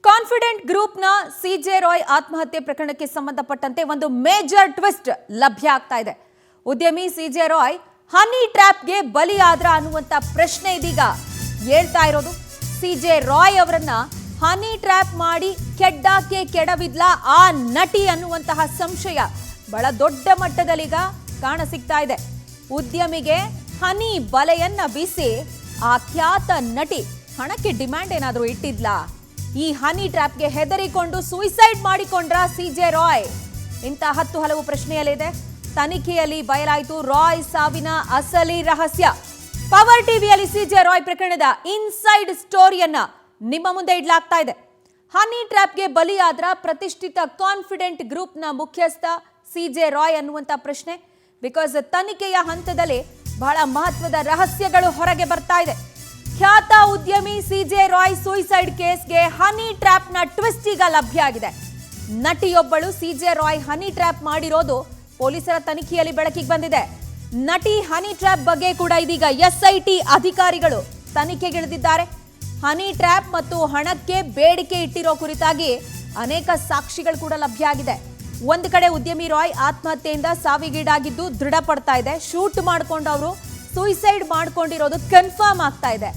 Confident ಗ್ರೂಪ್ನ CJ Roy ಆತ್ಮಹತ್ಯೆ ಪ್ರಕರಣಕ್ಕೆ ಸಂಬಂಧಪಟ್ಟಂತೆ ಒಂದು ಮೇಜರ್ ಟ್ವಿಸ್ಟ್ ಲಭ್ಯ ಆಗ್ತಾ ಇದೆ. ಉದ್ಯಮಿ ಸಿಜೆ ರಾಯ್ ಹನಿ ಟ್ರ್ಯಾಪ್ಗೆ ಬಲಿಯಾದ್ರ ಅನ್ನುವಂತ ಪ್ರಶ್ನೆ ಇದೀಗ ಹೇಳ್ತಾ ಇರೋದು. ಸಿಜೆ ರಾಯ್ ಅವರನ್ನ ಹನಿ ಟ್ರ್ಯಾಪ್ ಮಾಡಿ ಕೆಡ್ಡಾಕೆ ಕೆಡವಿದ್ಲಾ ಆ ನಟಿ ಅನ್ನುವಂತಹ ಸಂಶಯ ಬಹಳ ದೊಡ್ಡ ಮಟ್ಟದಲ್ಲೀಗ ಕಾಣಸಿಗ್ತಾ ಇದೆ. ಉದ್ಯಮಿಗೆ ಹನಿ ಬಲೆಯನ್ನ ಬೀಸಿ ಆ ಖ್ಯಾತ ನಟಿ ಹಣಕ್ಕೆ ಡಿಮ್ಯಾಂಡ್ ಏನಾದರೂ ಇಟ್ಟಿದ್ಲಾ? ಈ ಹನಿ ಟ್ರ್ಯಾಪ್ಗೆ ಹೆದರಿಕೊಂಡು ಸೂಸೈಡ್ ಮಾಡಿಕೊಂಡ್ರ ಸಿಜೆ ರಾಯ್? ಇಂಥ ಹಲವು ಪ್ರಶ್ನೆಯಲ್ಲಿದೆ. ತನಿಖೆಯಲ್ಲಿ ಬಯಲಾಯಿತು ರಾಯ್ ಸಾವಿನ ಅಸಲಿ ರಹಸ್ಯ. ಪವರ್ ಟಿವಿಯಲ್ಲಿ ಸಿಜೆ ರಾಯ್ ಪ್ರಕರಣದ ಇನ್ಸೈಡ್ ಸ್ಟೋರಿಯನ್ನ ನಿಮ್ಮ ಮುಂದೆ ಇಡ್ಲಾಗ್ತಾ ಇದೆ. ಹನಿ ಟ್ರ್ಯಾಪ್ಗೆ ಬಲಿಯಾದ್ರ ಪ್ರತಿಷ್ಠಿತ ಕಾನ್ಫಿಡೆಂಟ್ ಗ್ರೂಪ್ನ ಮುಖ್ಯಸ್ಥ ಸಿಜೆ ರಾಯ್ ಅನ್ನುವಂತ ಪ್ರಶ್ನೆ. ಬಿಕಾಸ್ ತನಿಖೆಯ ಹಂತದಲ್ಲಿ ಬಹಳ ಮಹತ್ವದ ರಹಸ್ಯಗಳು ಹೊರಗೆ ಬರ್ತಾ ಇದೆ. ಖ್ಯಾತ ಉದ್ಯಮಿ ಸಿಜೆ ರಾಯ್ ಸೂಸೈಡ್ ಕೇಸ್ಗೆ ಹನಿ ಟ್ರ್ಯಾಪ್ನ ಟ್ವಿಸ್ಟ್ ಈಗ ಲಭ್ಯ ಆಗಿದೆ. ನಟಿಯೊಬ್ಬಳು ಸಿಜೆ ರಾಯ್ ಹನಿ ಟ್ರ್ಯಾಪ್ ಮಾಡಿರೋದು ಪೊಲೀಸರ ತನಿಖೆಯಲ್ಲಿ ಬೆಳಕಿಗೆ ಬಂದಿದೆ. ನಟಿ ಹನಿ ಟ್ರ್ಯಾಪ್ ಬಗ್ಗೆ ಕೂಡ ಇದೀಗ ಎಸ್ಐಟಿ ಅಧಿಕಾರಿಗಳು ತನಿಖೆಗಿಳಿದಿದ್ದಾರೆ. ಹನಿ ಟ್ರ್ಯಾಪ್ ಮತ್ತು ಹಣಕ್ಕೆ ಬೇಡಿಕೆ ಇಟ್ಟಿರೋ ಕುರಿತಾಗಿ ಅನೇಕ ಸಾಕ್ಷಿಗಳು ಕೂಡ ಲಭ್ಯ ಆಗಿದೆ. ಒಂದು ಕಡೆ ಉದ್ಯಮಿ ರಾಯ್ ಆತ್ಮಹತ್ಯೆಯಿಂದ ಸಾವಿಗೀಡಾಗಿದ್ದು ದೃಢಪಡ್ತಾ ಇದೆ. ಶೂಟ್ ಮಾಡ್ಕೊಂಡು ಅವರು ಸೂಸೈಡ್ ಮಾಡ್ಕೊಂಡಿರೋದು ಕನ್ಫರ್ಮ್ ಆಗ್ತಾ ಇದೆ.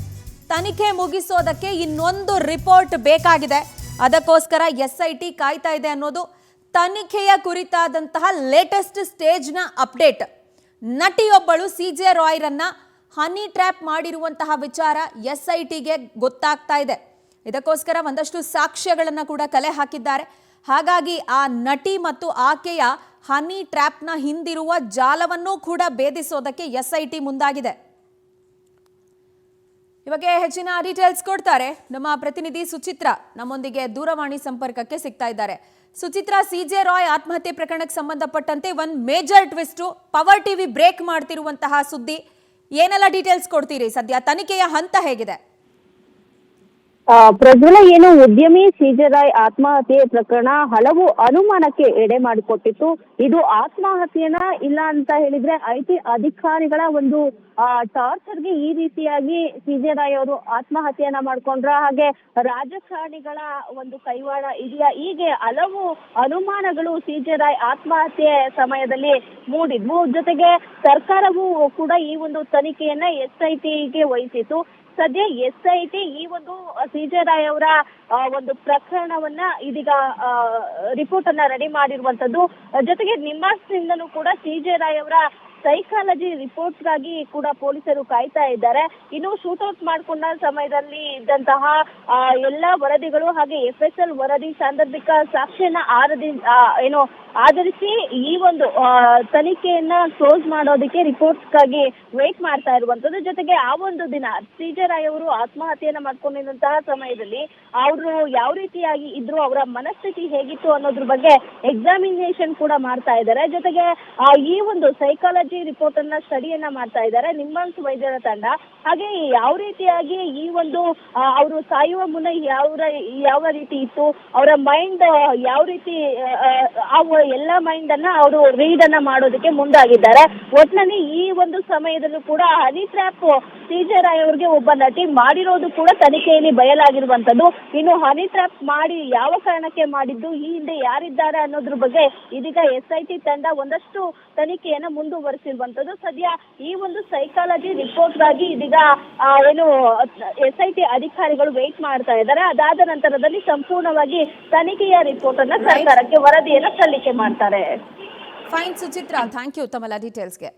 ತನಿಖೆ ಮುಗಿಸೋದಕ್ಕೆ ಇನ್ನೊಂದು ರಿಪೋರ್ಟ್ ಬೇಕಾಗಿದೆ. ಅದಕ್ಕೋಸ್ಕರ ಎಸ್ಐಟಿ ಕಾಯ್ತಾ ಇದೆ ಅನ್ನೋದು ತನಿಖೆಯ ಕುರಿತಾದಂತಹ ಲೇಟೆಸ್ಟ್ ಸ್ಟೇಜ್ನ ಅಪ್ಡೇಟ್. ನಟಿಯೊಬ್ಬಳು ಸಿಜೆ ರಾಯ್ರನ್ನ ಹನಿ ಟ್ರ್ಯಾಪ್ ಮಾಡಿರುವಂತಹ ವಿಚಾರ ಎಸ್ಐಟಿಗೆ ಗೊತ್ತಾಗ್ತಾ ಇದೆ. ಇದಕ್ಕೋಸ್ಕರ ಒಂದಷ್ಟು ಸಾಕ್ಷ್ಯಗಳನ್ನು ಕೂಡ ಕಲೆ ಹಾಕಿದ್ದಾರೆ. ಹಾಗಾಗಿ ಆ ನಟಿ ಮತ್ತು ಆಕೆಯ ಹನಿ ಟ್ರ್ಯಾಪ್ನ ಹಿಂದಿರುವ ಜಾಲವನ್ನೂ ಕೂಡ ಭೇದಿಸೋದಕ್ಕೆ ಎಸ್ಐಟಿ ಮುಂದಾಗಿದೆ. ಇವಾಗ ಹೆಚ್ಚಿನ ಡೀಟೇಲ್ಸ್ ಕೊಡ್ತಾರೆ ನಮ್ಮ ಪ್ರತಿನಿಧಿ ಸುಚಿತ್ರಾ. ನಮ್ಮೊಂದಿಗೆ ದೂರವಾಣಿ ಸಂಪರ್ಕಕ್ಕೆ ಸಿಗ್ತಾ ಇದ್ದಾರೆ. ಸುಚಿತ್ರಾ, ಸಿಜೆ ರಾಯ್ ಆತ್ಮಹತ್ಯೆ ಪ್ರಕರಣಕ್ಕೆ ಸಂಬಂಧಪಟ್ಟಂತೆ ಒಂದು major twist, power TV break ಮಾಡ್ತಿರುವಂತಹ ಸುದ್ದಿ, ಏನೆಲ್ಲ ಡೀಟೇಲ್ಸ್ ಕೊಡ್ತೀರಿ? ಸದ್ಯ ತನಿಖೆಯ ಹಂತ ಹೇಗಿದೆ? ಪ್ರಜ್ವಲ, ಏನು ಉದ್ಯಮಿ ಸಿಜೆ ರಾಯ್ ಆತ್ಮಹತ್ಯೆ ಪ್ರಕರಣ ಹಲವು ಅನುಮಾನಕ್ಕೆ ಎಡೆ ಮಾಡಿಕೊಟ್ಟಿತ್ತು. ಇದು ಆತ್ಮಹತ್ಯೆನ ಇಲ್ಲ ಅಂತ ಹೇಳಿದ್ರೆ ಐಟಿ ಅಧಿಕಾರಿಗಳ ಒಂದು ಟಾರ್ಚರ್ಗೆ ಈ ರೀತಿಯಾಗಿ ಸಿಜೆ ರಾಯ್ ಅವರು ಆತ್ಮಹತ್ಯೆಯನ್ನ ಮಾಡ್ಕೊಂಡ್ರ, ಹಾಗೆ ರಾಜಕಾರಣಿಗಳ ಒಂದು ಕೈವಾಡ ಇದೆಯಾ, ಹೀಗೆ ಹಲವು ಅನುಮಾನಗಳು ಸಿಜೆ ರಾಯ್ ಆತ್ಮಹತ್ಯೆ ಸಮಯದಲ್ಲಿ ಮೂಡಿದ್ವು. ಜೊತೆಗೆ ಸರ್ಕಾರವು ಕೂಡ ಈ ಒಂದು ತನಿಖೆಯನ್ನ ಎಸ್ಐಟಿಗೆ ವಹಿಸಿತು. ಸದ್ಯ ಎಸ್ಐಟಿ ಈ ಒಂದು ಸಿಜೆ ರಾಯ್ ಅವರ ಒಂದು ಪ್ರಕರಣವನ್ನ ಇದೀಗ ರಿಪೋರ್ಟ್ ಅನ್ನ ರೆಡಿ ಮಾಡಿರುವಂತದ್ದು. ಜೊತೆಗೆ ನಿಮ್ಹಾನ್ಸ್ನಿಂದನೂ ಕೂಡ ಸಿಜೆ ರಾಯ್ ಅವರ ಸೈಕಾಲಜಿ ರಿಪೋರ್ಟ್ಗಾಗಿ ಕೂಡ ಪೊಲೀಸರು ಕಾಯ್ತಾ ಇದ್ದಾರೆ. ಇನ್ನು ಶೂಟ್ಔಟ್ ಮಾಡಿಕೊಂಡ ಸಮಯದಲ್ಲಿ ಇದ್ದಂತಹ ಎಲ್ಲಾ ವರದಿಗಳು ಹಾಗೆ FSL ವರದಿ ಸಾಂದರ್ಭಿಕ ಸಾಕ್ಷ್ಯನ ಆಧರಿಸಿ ಈ ಒಂದು ತನಿಖೆಯನ್ನ ಕ್ಲೋಸ್ ಮಾಡೋದಕ್ಕೆ ರಿಪೋರ್ಟ್ಸ್ಗಾಗಿ ವೇಟ್ ಮಾಡ್ತಾ ಇರುವಂತದ್ದು. ಜೊತೆಗೆ ಆ ಒಂದು ದಿನ ಸಿಜೆ ರಾಯ್ ಅವರು ಆತ್ಮಹತ್ಯೆಯನ್ನ ಮಾಡ್ಕೊಂಡಿರುವಂತಹ ಸಮಯದಲ್ಲಿ ಅವರು ಯಾವ ರೀತಿಯಾಗಿ ಇದ್ರು, ಅವರ ಮನಸ್ಥಿತಿ ಹೇಗಿತ್ತು ಅನ್ನೋದ್ರ ಬಗ್ಗೆ ಎಕ್ಸಾಮಿನೇಷನ್ ಕೂಡ ಮಾಡ್ತಾ ಇದ್ದಾರೆ. ಜೊತೆಗೆ ಈ ಒಂದು ಸೈಕಾಲಜಿ ರಿಪೋರ್ಟ್ ಅನ್ನ ಸ್ಟಡಿಯನ್ನ ಮಾಡ್ತಾ ಇದ್ದಾರೆ ನಿಮ್ಹಾನ್ಸ್ ವೈದ್ಯರ ತಂಡ. ಹಾಗೆ ಯಾವ ರೀತಿಯಾಗಿ ಈ ಒಂದು ಅವರು ಸಾಯುವ ಮುನ್ನ ಯಾವ ರೀತಿ ಇತ್ತು, ಅವರ ಮೈಂಡ್ ಯಾವ ರೀತಿ ಎಲ್ಲ ಮೈಂಡ್ ಅನ್ನ ಅವರು ರೀಡ್ ಅನ್ನ ಮಾಡೋದಕ್ಕೆ ಮುಂದಾಗಿದ್ದಾರೆ. ಒಟ್ನಲ್ಲಿ ಈ ಒಂದು ಸಮಯದಲ್ಲೂ ಕೂಡ ಹನಿ ಟ್ರ್ಯಾಪ್ ಸಿಜೆ ರಾಯ್ ಅವರಿಗೆ ಒಬ್ಬ ನಟಿ ಮಾಡಿರೋದು ಕೂಡ ತನಿಖೆಯಲ್ಲಿ ಬಯಲಾಗಿರುವಂತದ್ದು. ಇನ್ನು ಹನಿ ಟ್ರ್ಯಾಪ್ ಮಾಡಿ ಯಾವ ಕಾರಣಕ್ಕೆ ಮಾಡಿದ್ದು, ಈ ಹಿಂದೆ ಯಾರಿದ್ದಾರೆ ಅನ್ನೋದ್ರ ಬಗ್ಗೆ ಇದೀಗ ಎಸ್ಐಟಿ ತಂಡ ಒಂದಷ್ಟು ತನಿಖೆಯನ್ನ ಮುಂದುವರಿಸಿರುವಂತದ್ದು. ಸದ್ಯ ಈ ಒಂದು ಸೈಕಾಲಜಿ ರಿಪೋರ್ಟ್ಗಾಗಿ ಇದೀಗ ಎಸ್ಐಟಿ ಅಧಿಕಾರಿಗಳು ವೇಟ್ ಮಾಡ್ತಾ ಇದ್ದಾರೆ. ಅದಾದ ನಂತರದಲ್ಲಿ ಸಂಪೂರ್ಣವಾಗಿ ತನಿಖೆಯ ರಿಪೋರ್ಟ್ ಅನ್ನ ಸರ್ಕಾರಕ್ಕೆ ವರದಿಯನ್ನ ಸಲ್ಲಿಕೆ ಮಾಡ್ತಾರೆ. ಫೈನ್ ಸುಚಿತ್ರಾ, ಥ್ಯಾಂಕ್ ಯು ತಮ್ಮೆಲ್ಲ ಡೀಟೇಲ್ಸ್ಗೆ.